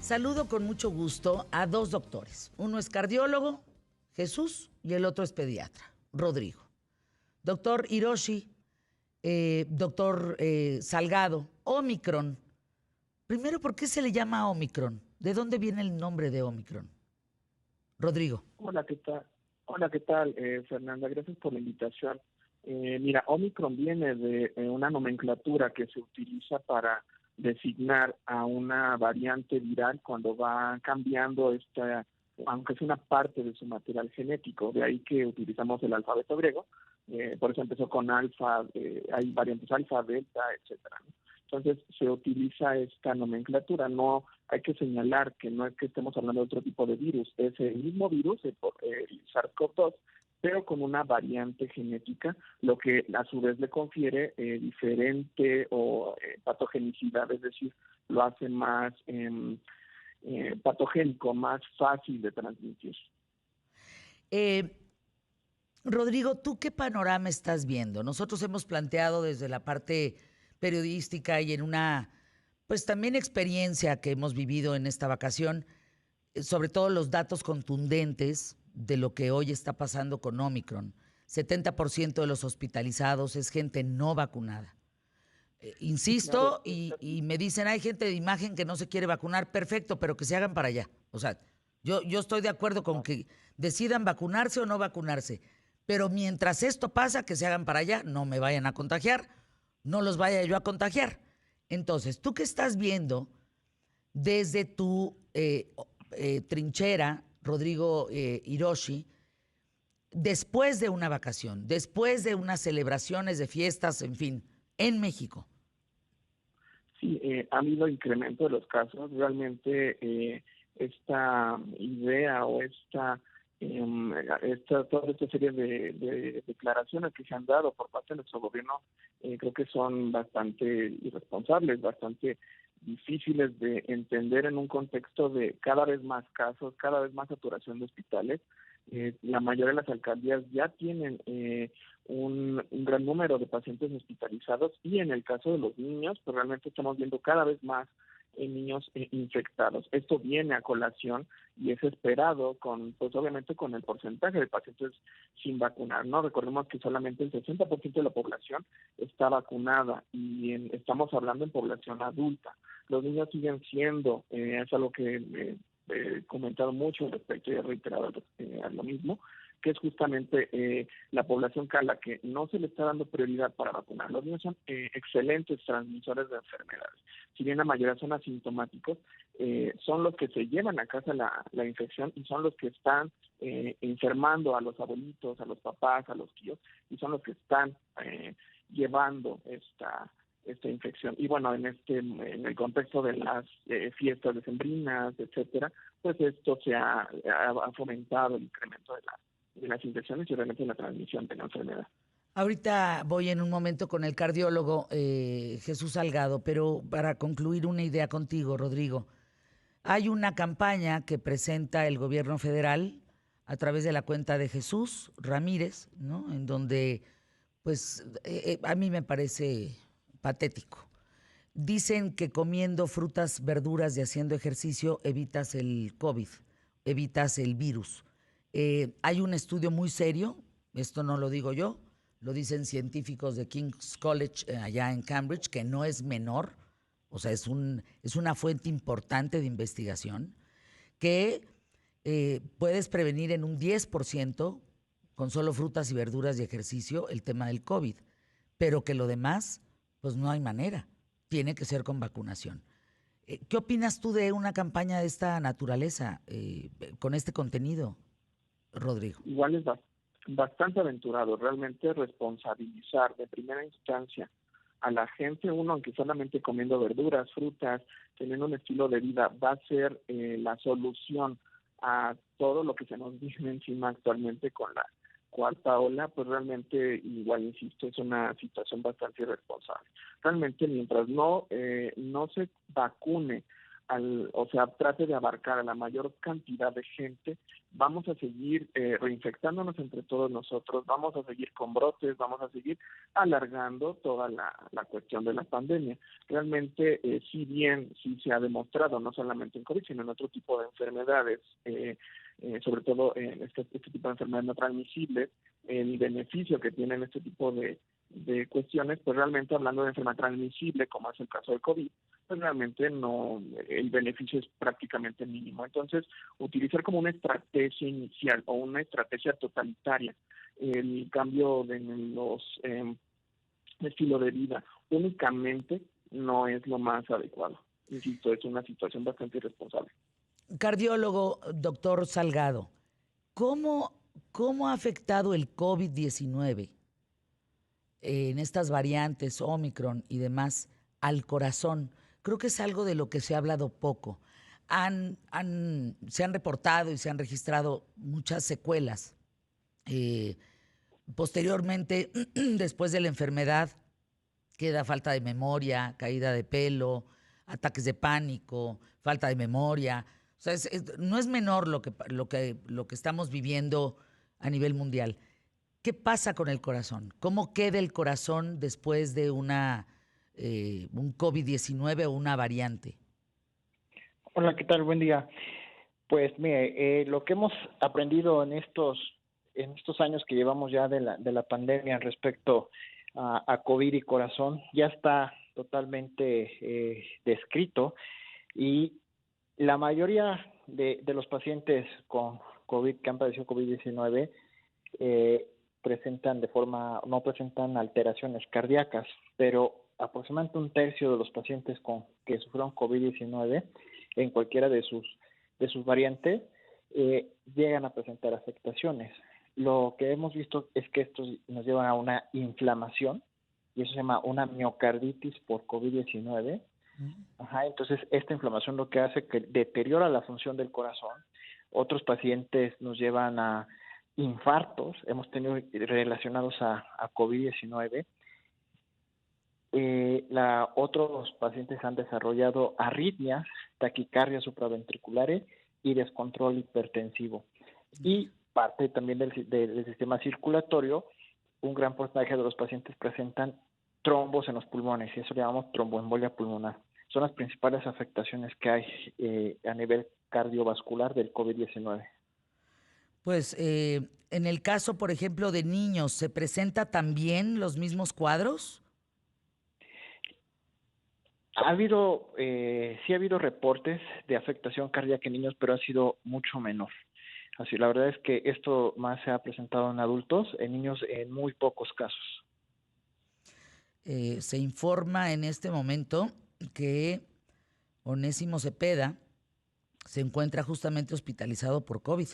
Saludo con mucho gusto a dos doctores. Uno es cardiólogo, Jesús, y el otro es pediatra, Rodrigo. Doctor Hiroshi, doctor Salgado, Omicron. Primero, ¿por qué se le llama Omicron? ¿De dónde viene el nombre de Omicron? Rodrigo. Hola, ¿qué tal? Hola, ¿qué tal, Fernanda? Gracias por la invitación. Mira, Omicron viene de una nomenclatura que se utiliza para designar a una variante viral cuando va cambiando aunque es una parte de su material genético. De ahí que utilizamos el alfabeto griego. Por eso empezó con alfa, hay variantes alfa, delta, etcétera, ¿no? Entonces se utiliza esta nomenclatura. No hay que señalar que no es que estemos hablando de otro tipo de virus, es el mismo virus, el SARS-CoV-2, pero con una variante genética, lo que a su vez le confiere diferente patogenicidad, es decir, lo hace más patogénico, más fácil de transmitir. Rodrigo, ¿tú qué panorama estás viendo? Nosotros hemos planteado desde la parte periodística y en una, pues también experiencia que hemos vivido en esta vacación, sobre todo los datos contundentes de lo que hoy está pasando con Omicron. 70% de los hospitalizados es gente no vacunada. Insisto, Claro, y me dicen, hay gente de imagen que no se quiere vacunar, perfecto, pero que se hagan para allá. O sea, yo estoy de acuerdo con que decidan vacunarse o no vacunarse, pero mientras esto pasa, que se hagan para allá, no me vayan a contagiar, no los vaya yo a contagiar. Entonces, ¿tú qué estás viendo desde tu trinchera, Rodrigo Hiroshi, después de una vacación, después de unas celebraciones de fiestas, en fin, en México? Sí, ha habido incremento de los casos. Realmente esta idea o toda esta serie de declaraciones que se han dado por parte de nuestro gobierno, creo que son bastante irresponsables, bastante difíciles de entender en un contexto de cada vez más casos, cada vez más saturación de hospitales. La mayoría de las alcaldías ya tienen un gran número de pacientes hospitalizados, y en el caso de los niños, pues realmente estamos viendo cada vez más niños infectados. Esto viene a colación y es esperado pues obviamente con el porcentaje de pacientes sin vacunar, ¿no? Recordemos que solamente el 60% de la población está vacunada y estamos hablando en población adulta. Los niños siguen siendo, es algo que he comentado mucho respecto y he reiterado a lo mismo, que es justamente la población a la que no se le está dando prioridad para vacunar. Los niños son excelentes transmisores de enfermedades. Si bien la mayoría son asintomáticos, son los que se llevan a casa la infección y son los que están enfermando a los abuelitos, a los papás, a los tíos, y son los que están llevando esta infección. Y bueno, en el contexto de las fiestas decembrinas, etcétera, pues esto ha fomentado el incremento de las infecciones y realmente la transmisión de la enfermedad. Ahorita voy en un momento con el cardiólogo Jesús Salgado, pero para concluir una idea contigo, Rodrigo, hay una campaña que presenta el gobierno federal a través de la cuenta de Jesús Ramírez, ¿no? En donde, pues, a mí me parece patético. Dicen que comiendo frutas, verduras y haciendo ejercicio evitas el COVID, evitas el virus. Hay un estudio muy serio, esto no lo digo yo, lo dicen científicos de King's College allá en Cambridge, que no es menor, o sea, es una fuente importante de investigación, que puedes prevenir en un 10% con solo frutas y verduras y ejercicio el tema del COVID, pero que lo demás, pues no hay manera, tiene que ser con vacunación. ¿Qué opinas tú de una campaña de esta naturaleza, con este contenido, Rodrigo? Igual es bastante aventurado realmente responsabilizar de primera instancia a la gente, uno, aunque solamente comiendo verduras, frutas, teniendo un estilo de vida, va a ser la solución a todo lo que se nos viene encima actualmente con la cuarta ola. Pues realmente, igual insisto, es una situación bastante irresponsable. Realmente, mientras no se vacune o sea, trate de abarcar a la mayor cantidad de gente, vamos a seguir reinfectándonos entre todos nosotros, vamos a seguir con brotes, vamos a seguir alargando toda la cuestión de la pandemia. Realmente, si bien sí se ha demostrado, no solamente en COVID, sino en otro tipo de enfermedades, sobre todo en este tipo de enfermedades no transmisibles, el beneficio que tienen este tipo de cuestiones, pues realmente hablando de enfermedad transmisible, como es el caso del COVID, pues realmente no, el beneficio es prácticamente mínimo. Entonces, utilizar como una estrategia inicial o una estrategia totalitaria el cambio de los estilo de vida únicamente no es lo más adecuado. Insisto, es una situación bastante irresponsable. Cardiólogo, doctor Salgado, ¿cómo, cómo ha afectado el COVID-19 en estas variantes, Omicron y demás, al corazón? Creo que es algo de lo que se ha hablado poco. Se han reportado y se han registrado muchas secuelas. Eh, Posteriormente, después de la enfermedad, queda falta de memoria, caída de pelo, ataques de pánico, falta de memoria. O sea, no es menor lo que estamos viviendo a nivel mundial. ¿Qué pasa con el corazón? ¿Cómo queda el corazón después de un COVID-19 o una variante? Hola, ¿qué tal? Buen día. Pues mire, lo que hemos aprendido en estos años que llevamos ya de la pandemia respecto a COVID y corazón ya está totalmente descrito, y la mayoría de los pacientes con COVID que han padecido COVID-19 eh, no presentan alteraciones cardíacas, pero aproximadamente un tercio de los pacientes que sufrieron COVID-19 en cualquiera de sus variantes llegan a presentar afectaciones. Lo que hemos visto es que esto nos lleva a una inflamación, y eso se llama una miocarditis por COVID-19. Ajá, entonces esta inflamación lo que hace es que deteriora la función del corazón. Otros pacientes nos llevan a infartos, hemos tenido relacionados a COVID-19. Otros pacientes han desarrollado arritmias, taquicardias supraventriculares y descontrol hipertensivo. Y parte también del sistema circulatorio, un gran porcentaje de los pacientes presentan trombos en los pulmones, y eso le llamamos tromboembolia pulmonar. Son las principales afectaciones que hay a nivel cardiovascular del COVID-19. Pues en el caso, por ejemplo, de niños, ¿se presenta también los mismos cuadros? Sí ha habido reportes de afectación cardíaca en niños, pero ha sido mucho menor. Así, la verdad es que esto más se ha presentado en adultos, en niños en muy pocos casos. Se informa en este momento que Onésimo Cepeda se encuentra justamente hospitalizado por COVID.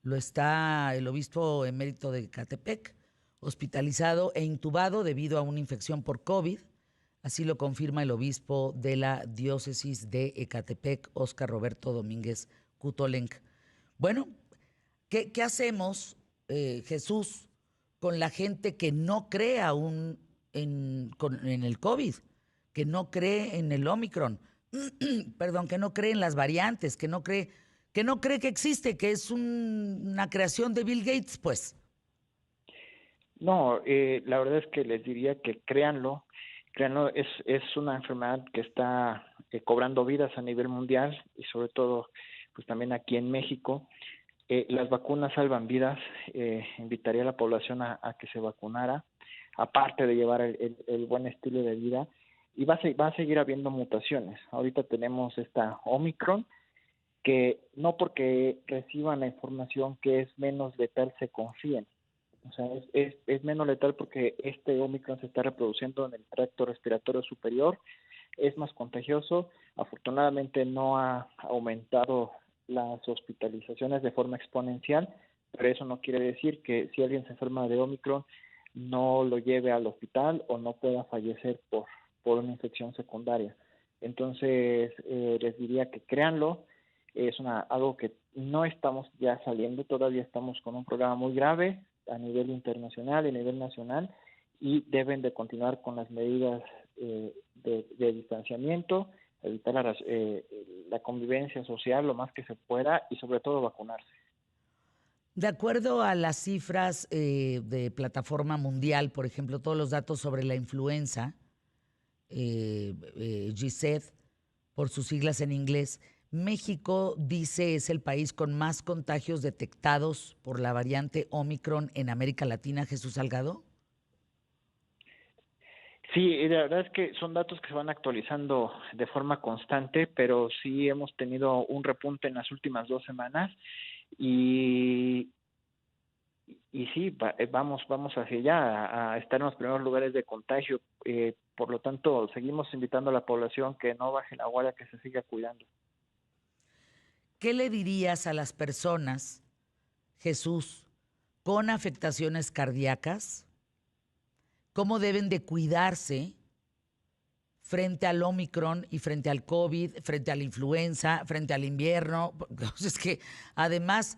Lo está el obispo emérito de Ecatepec, hospitalizado e intubado debido a una infección por COVID. Así lo confirma el obispo de la diócesis de Ecatepec, Óscar Roberto Domínguez Cutolenc. Bueno, ¿qué hacemos, Jesús, con la gente que no cree aún en el COVID, que no cree en el Omicron, perdón, que no cree en las variantes, que no cree que existe, que es una creación de Bill Gates, pues? No, la verdad es que les diría que créanlo, es una enfermedad que está cobrando vidas a nivel mundial, y sobre todo pues también aquí en México. Las vacunas salvan vidas. Invitaría a la población a que se vacunara, aparte de llevar el buen estilo de vida, y va a seguir habiendo mutaciones. Ahorita tenemos esta Omicron, que no porque reciban la información que es menos letal se confíen. O sea, es menos letal porque este Omicron se está reproduciendo en el tracto respiratorio superior, es más contagioso. Afortunadamente no ha aumentado las hospitalizaciones de forma exponencial, pero eso no quiere decir que si alguien se enferma de Omicron no lo lleve al hospital o no pueda fallecer por una infección secundaria. Entonces, les diría que créanlo, es algo que no estamos ya saliendo, todavía estamos con un problema muy grave a nivel internacional y a nivel nacional, y deben de continuar con las medidas de distanciamiento, evitar la convivencia social lo más que se pueda y sobre todo vacunarse. De acuerdo a las cifras de plataforma mundial, por ejemplo, todos los datos sobre la influenza, GISED, por sus siglas en inglés, México, dice, es el país con más contagios detectados por la variante Omicron en América Latina. Jesús Salgado. Sí, la verdad es que son datos que se van actualizando de forma constante, pero sí hemos tenido un repunte en las últimas 2 semanas y, y sí, vamos hacia allá, a estar en los primeros lugares de contagio. Por lo tanto, seguimos invitando a la población que no baje la guardia, que se siga cuidando. ¿Qué le dirías a las personas, Jesús, con afectaciones cardíacas? ¿Cómo deben de cuidarse frente al Omicron y frente al COVID, frente a la influenza, frente al invierno? Es que además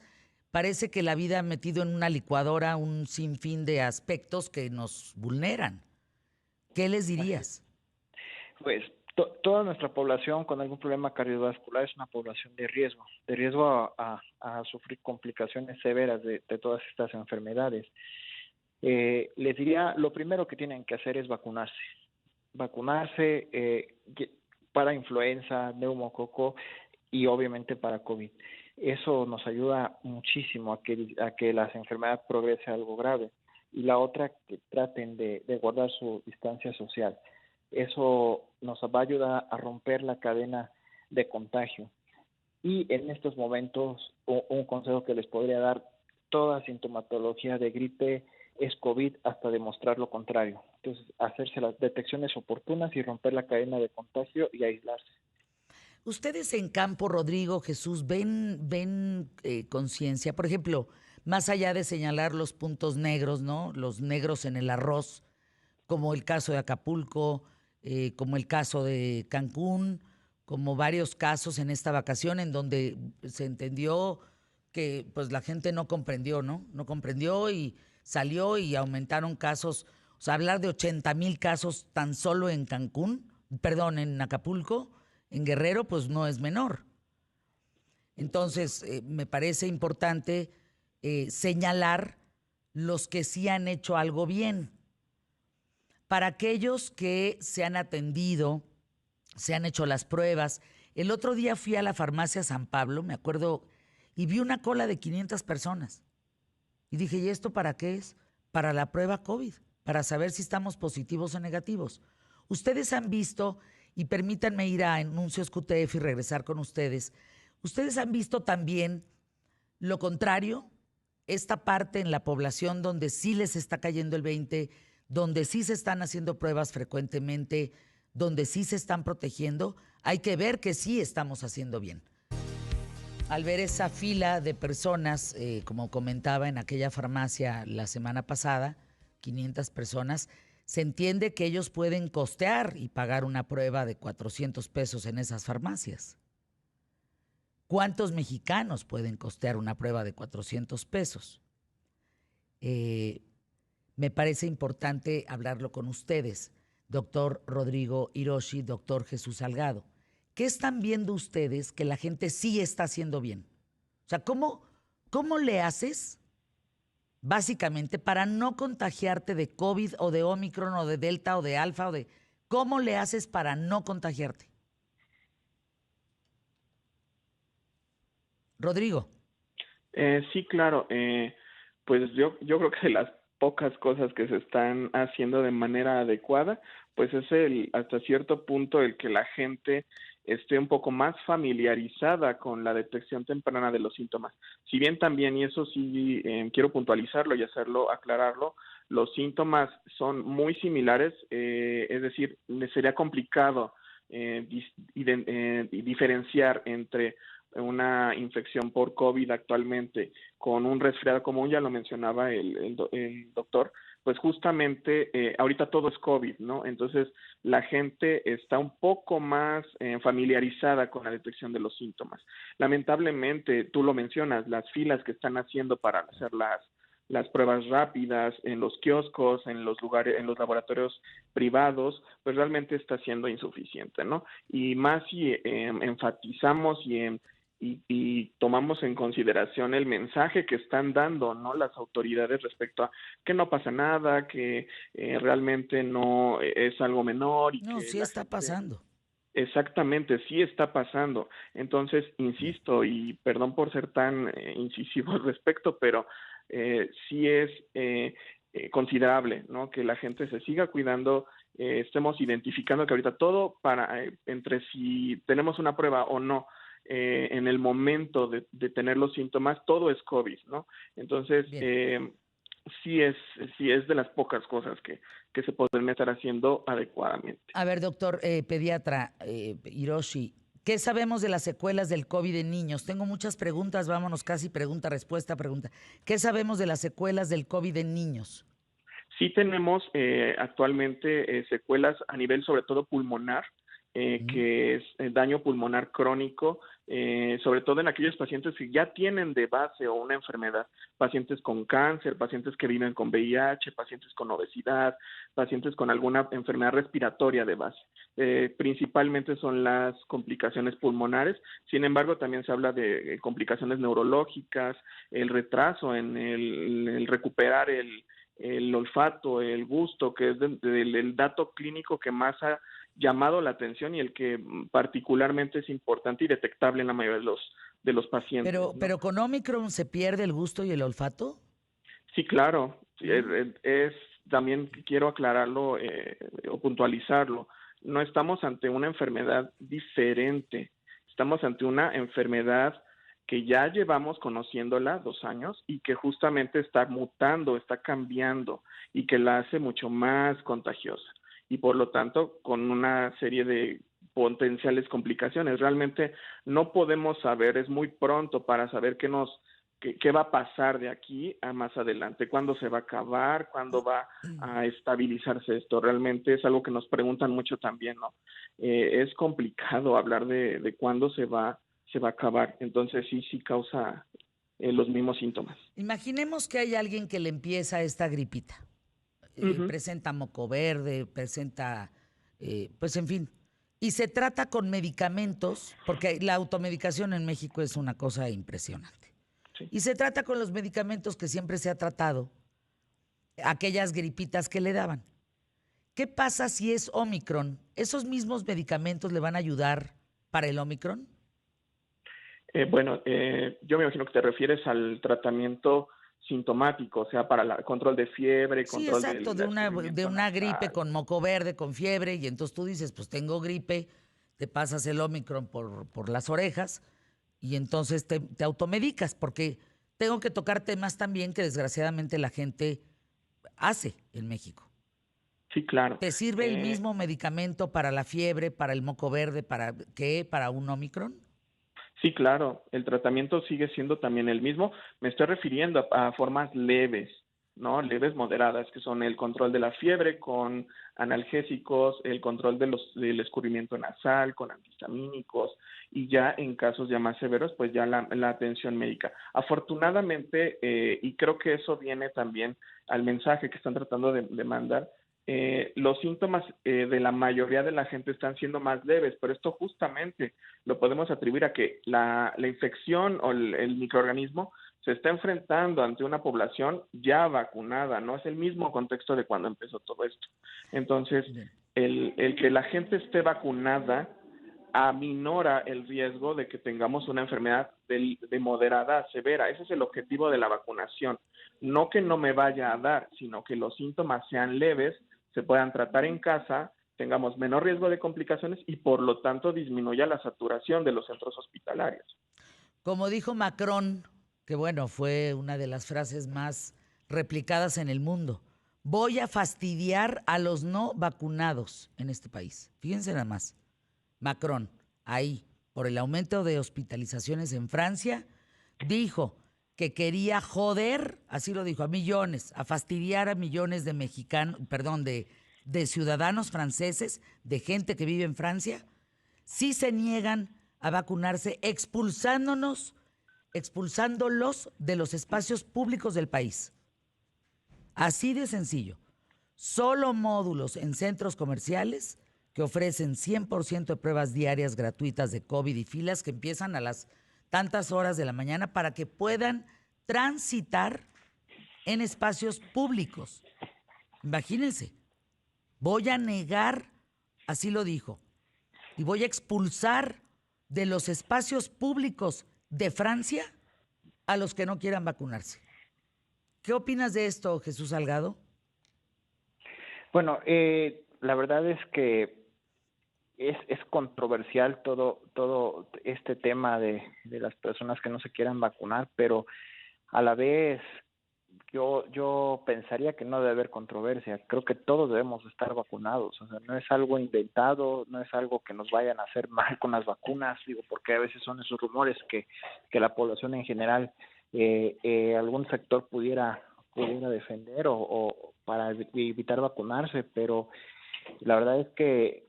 parece que la vida ha metido en una licuadora un sinfín de aspectos que nos vulneran. ¿Qué les dirías? Pues toda nuestra población con algún problema cardiovascular es una población de riesgo a sufrir complicaciones severas de todas estas enfermedades. Les diría, lo primero que tienen que hacer es vacunarse para influenza, neumococo y obviamente para COVID. Eso nos ayuda muchísimo a que la enfermedad progrese a algo grave. Y la otra, que traten de guardar su distancia social. Eso nos va a ayudar a romper la cadena de contagio. Y en estos momentos, un consejo que les podría dar: toda sintomatología de gripe es COVID hasta demostrar lo contrario. Entonces, hacerse las detecciones oportunas y romper la cadena de contagio y aislarse. Ustedes en campo, Rodrigo, Jesús, ven conciencia. Por ejemplo, más allá de señalar los puntos negros, ¿no? Los negros en el arroz, como el caso de Acapulco, como el caso de Cancún, como varios casos en esta vacación en donde se entendió que pues la gente no comprendió, ¿no? No comprendió y salió y aumentaron casos. O sea, hablar de 80,000 casos tan solo en Cancún, perdón, en Acapulco, en Guerrero, pues no es menor. Entonces, me parece importante señalar los que sí han hecho algo bien. Para aquellos que se han atendido, se han hecho las pruebas. El otro día fui a la farmacia San Pablo, me acuerdo, y vi una cola de 500 personas. Y dije, ¿y esto para qué es? Para la prueba COVID, para saber si estamos positivos o negativos. Ustedes han visto, y permítanme ir a Anuncios QTF y regresar con ustedes, ustedes han visto también lo contrario, esta parte en la población donde sí les está cayendo el 20, donde sí se están haciendo pruebas frecuentemente, donde sí se están protegiendo. Hay que ver que sí estamos haciendo bien. Al ver esa fila de personas, como comentaba en aquella farmacia la semana pasada, 500 personas, se entiende que ellos pueden costear y pagar una prueba de 400 pesos en esas farmacias. ¿Cuántos mexicanos pueden costear una prueba de 400 pesos? Me parece importante hablarlo con ustedes, doctor Rodrigo Hiroshi, doctor Jesús Salgado. ¿Qué están viendo ustedes que la gente sí está haciendo bien? O sea, ¿cómo le haces básicamente para no contagiarte de COVID o de Omicron o de Delta o de Alfa ¿cómo le haces para no contagiarte? Rodrigo. Sí, claro. Pues yo creo que de las pocas cosas que se están haciendo de manera adecuada, pues es hasta cierto punto el que la gente esté un poco más familiarizada con la detección temprana de los síntomas. Si bien también, y eso sí quiero puntualizarlo y aclararlo, los síntomas son muy similares, es decir, sería complicado diferenciar entre una infección por COVID actualmente con un resfriado común, ya lo mencionaba el doctor, pues justamente ahorita todo es COVID, ¿no? Entonces la gente está un poco más familiarizada con la detección de los síntomas. Lamentablemente, tú lo mencionas, las filas que están haciendo para hacer las pruebas rápidas en los kioscos, en los lugares, en los laboratorios privados, pues realmente está siendo insuficiente, ¿no? Y más si enfatizamos y tomamos en consideración el mensaje que están dando, ¿no?, las autoridades respecto a que no pasa nada, que realmente no es algo menor y No, que sí la está gente... pasando. Exactamente, sí está pasando. Entonces, insisto, y perdón por ser tan incisivo al respecto, pero sí es considerable, ¿no?, que la gente se siga cuidando, estemos identificando que ahorita todo para entre si tenemos una prueba o no, en el momento de tener los síntomas, todo es COVID, ¿no? Entonces, Bien. sí es de las pocas cosas que se podrían estar haciendo adecuadamente. A ver, doctor pediatra Hiroshi, ¿qué sabemos de las secuelas del COVID en niños? Tengo muchas preguntas, vámonos casi pregunta, respuesta, pregunta. ¿Qué sabemos de las secuelas del COVID en niños? Sí tenemos actualmente secuelas a nivel sobre todo pulmonar, que es daño pulmonar crónico, sobre todo en aquellos pacientes que ya tienen de base o una enfermedad, pacientes con cáncer, pacientes que viven con VIH, pacientes con obesidad, pacientes con alguna enfermedad respiratoria de base. Principalmente son las complicaciones pulmonares, sin embargo también se habla de complicaciones neurológicas, el retraso en el recuperar el olfato, el gusto, que es el dato clínico que más ha llamado la atención y el que particularmente es importante y detectable en la mayoría de los pacientes, ¿no? Pero con Omicron se pierde el gusto y el olfato. Sí, claro. Sí, también quiero aclararlo o puntualizarlo. No estamos ante una enfermedad diferente. Estamos ante una enfermedad que ya llevamos conociéndola 2 años y que justamente está mutando, está cambiando y que la hace mucho más contagiosa y por lo tanto con una serie de potenciales complicaciones. Realmente no podemos saber, es muy pronto para saber qué va a pasar de aquí a más adelante, cuándo se va a acabar, cuándo va a estabilizarse esto. Realmente es algo que nos preguntan mucho también, ¿no? Es complicado hablar de cuándo se va a acabar. Entonces sí causa los mismos síntomas. Imaginemos que hay alguien que le empieza esta gripita. Uh-huh. Presenta moco verde, presenta, pues en fin. Y se trata con medicamentos, porque la automedicación en México es una cosa impresionante. Sí. Y se trata con los medicamentos que siempre se ha tratado, aquellas gripitas que le daban. ¿Qué pasa si es Omicron? ¿Esos mismos medicamentos le van a ayudar para el Omicron? Bueno, yo me imagino que te refieres al tratamiento sintomático, o sea, para el control de fiebre, Sí, control exacto, del de escurrimiento una gripe nasal. con moco verde, con fiebre, y entonces tú dices, pues tengo gripe, te pasas el Omicron por las orejas y entonces te automedicas, porque tengo que tocar temas también que desgraciadamente la gente hace en México. Sí, claro. ¿Te sirve el mismo medicamento para la fiebre, para el moco verde, para un Omicron? Sí, claro, el tratamiento sigue siendo también el mismo. Me estoy refiriendo a formas leves, ¿no? Leves moderadas, que son el control de la fiebre con analgésicos, el control del escurrimiento nasal con antihistamínicos y ya en casos ya más severos, pues ya la atención médica. Afortunadamente, y creo que eso viene también al mensaje que están tratando de mandar, los síntomas de la mayoría de la gente están siendo más leves, pero esto justamente lo podemos atribuir a que la infección o el microorganismo se está enfrentando ante una población ya vacunada, no es el mismo contexto de cuando empezó todo esto. Entonces, el que la gente esté vacunada aminora el riesgo de que tengamos una enfermedad de moderada a severa. Ese es el objetivo de la vacunación. No que no me vaya a dar, sino que los síntomas sean leves, se puedan tratar en casa, tengamos menor riesgo de complicaciones y por lo tanto disminuya la saturación de los centros hospitalarios. Como dijo Macron, que bueno, fue una de las frases más replicadas en el mundo, voy a fastidiar a los no vacunados en este país. Fíjense nada más. Macron, ahí, por el aumento de hospitalizaciones en Francia, dijo que quería joder, así lo dijo, a fastidiar a millones de mexicanos, perdón, de ciudadanos franceses, de gente que vive en Francia, si se niegan a vacunarse, expulsándolos de los espacios públicos del país. Así de sencillo. Solo módulos en centros comerciales que ofrecen 100% de pruebas diarias gratuitas de COVID y filas que empiezan a las tantas horas de la mañana para que puedan transitar en espacios públicos. Imagínense, voy a negar, así lo dijo, y voy a expulsar de los espacios públicos de Francia a los que no quieran vacunarse. ¿Qué opinas de esto, Jesús Salgado? Bueno, la verdad es que es controversial todo este tema de las personas que no se quieran vacunar, pero a la vez yo pensaría que no debe haber controversia. Creo que todos debemos estar vacunados. O sea, no es algo inventado, no es algo que nos vayan a hacer mal con las vacunas, digo, porque a veces son esos rumores que la población en general, algún sector pudiera defender o para evitar vacunarse, pero la verdad es que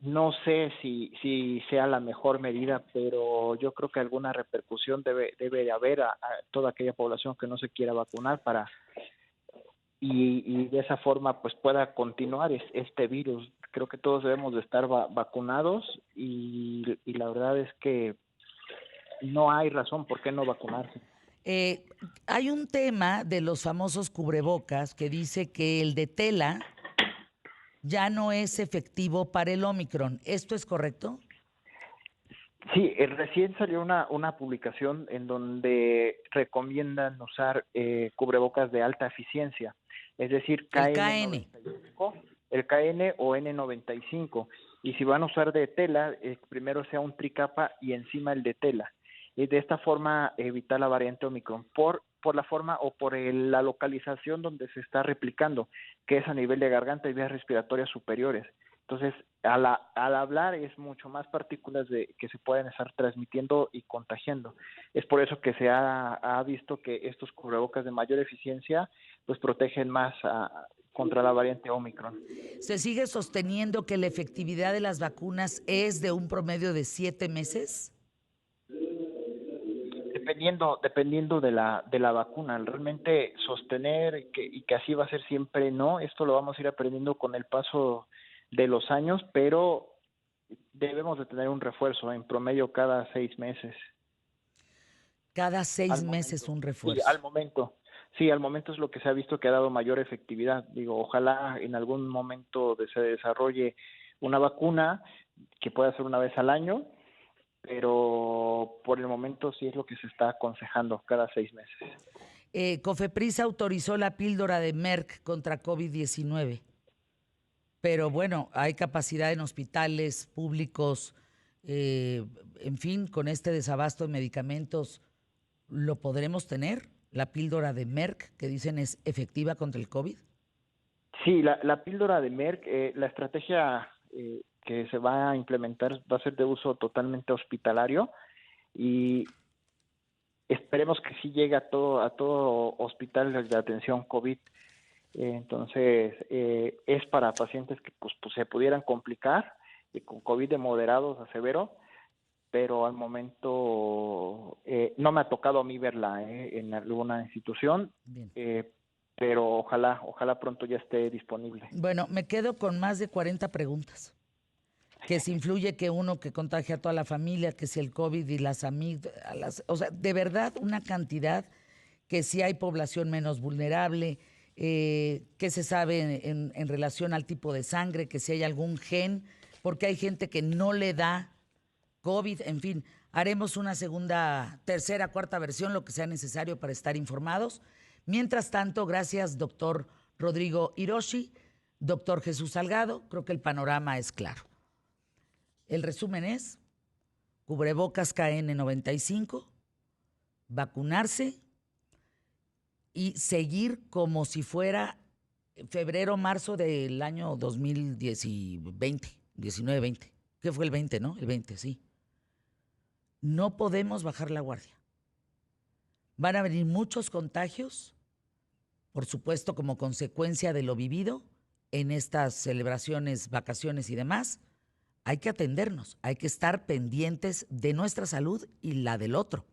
no sé si sea la mejor medida, pero yo creo que alguna repercusión debe de haber a toda aquella población que no se quiera vacunar y de esa forma pues pueda continuar este virus. Creo que todos debemos de estar vacunados y la verdad es que no hay razón por qué no vacunarse. Hay un tema de los famosos cubrebocas que dice que el de tela ya no es efectivo para el Omicron. ¿Esto es correcto? Sí, recién salió una publicación en donde recomiendan usar cubrebocas de alta eficiencia, es decir, El KN. KN95, el KN o N95. Y si van a usar de tela, primero sea un tricapa y encima el de tela. Y de esta forma evitar la variante Omicron por la forma o por la localización donde se está replicando, que es a nivel de garganta y vías respiratorias superiores. Entonces, al hablar es mucho más partículas que se pueden estar transmitiendo y contagiando. Es por eso que se ha visto que estos cubrebocas de mayor eficiencia pues protegen más contra la variante Omicron. ¿Se sigue sosteniendo que la efectividad de las vacunas es de un promedio de 7 meses? Dependiendo de la vacuna, realmente sostener y que así va a ser siempre no, esto lo vamos a ir aprendiendo con el paso de los años, pero debemos de tener un refuerzo en promedio cada 6 meses. Cada 6 meses un refuerzo. Sí, al momento es lo que se ha visto que ha dado mayor efectividad. Digo, ojalá en algún momento se desarrolle una vacuna que pueda ser una vez al año, pero por el momento sí es lo que se está aconsejando cada 6 meses. COFEPRIS autorizó la píldora de Merck contra COVID-19, pero bueno, hay capacidad en hospitales públicos, en fin, con este desabasto de medicamentos, ¿lo podremos tener? ¿La píldora de Merck, que dicen es efectiva contra el COVID? Sí, la píldora de Merck, la estrategia que se va a implementar va a ser de uso totalmente hospitalario y esperemos que sí llegue a todo hospital de atención COVID. Entonces, es para pacientes que pues se pudieran complicar con COVID de moderados a severo, pero al momento no me ha tocado a mí verla en alguna institución, pero ojalá pronto ya esté disponible. Bueno, me quedo con más de 40 preguntas. Que si influye que uno que contagia a toda la familia, que si el COVID y las amígdalas, o sea, de verdad una cantidad, que si hay población menos vulnerable, que se sabe en relación al tipo de sangre, que si hay algún gen, porque hay gente que no le da COVID, en fin, haremos una segunda, tercera, cuarta versión, lo que sea necesario para estar informados. Mientras tanto, gracias, doctor Rodrigo Hiroshi, doctor Jesús Salgado, creo que el panorama es claro. El resumen es, cubrebocas KN95, vacunarse y seguir como si fuera febrero, marzo del año 2020, 19-20. ¿Qué fue el 20, no? El 20, sí. No podemos bajar la guardia. Van a venir muchos contagios, por supuesto como consecuencia de lo vivido en estas celebraciones, vacaciones y demás. Hay que atendernos, hay que estar pendientes de nuestra salud y la del otro.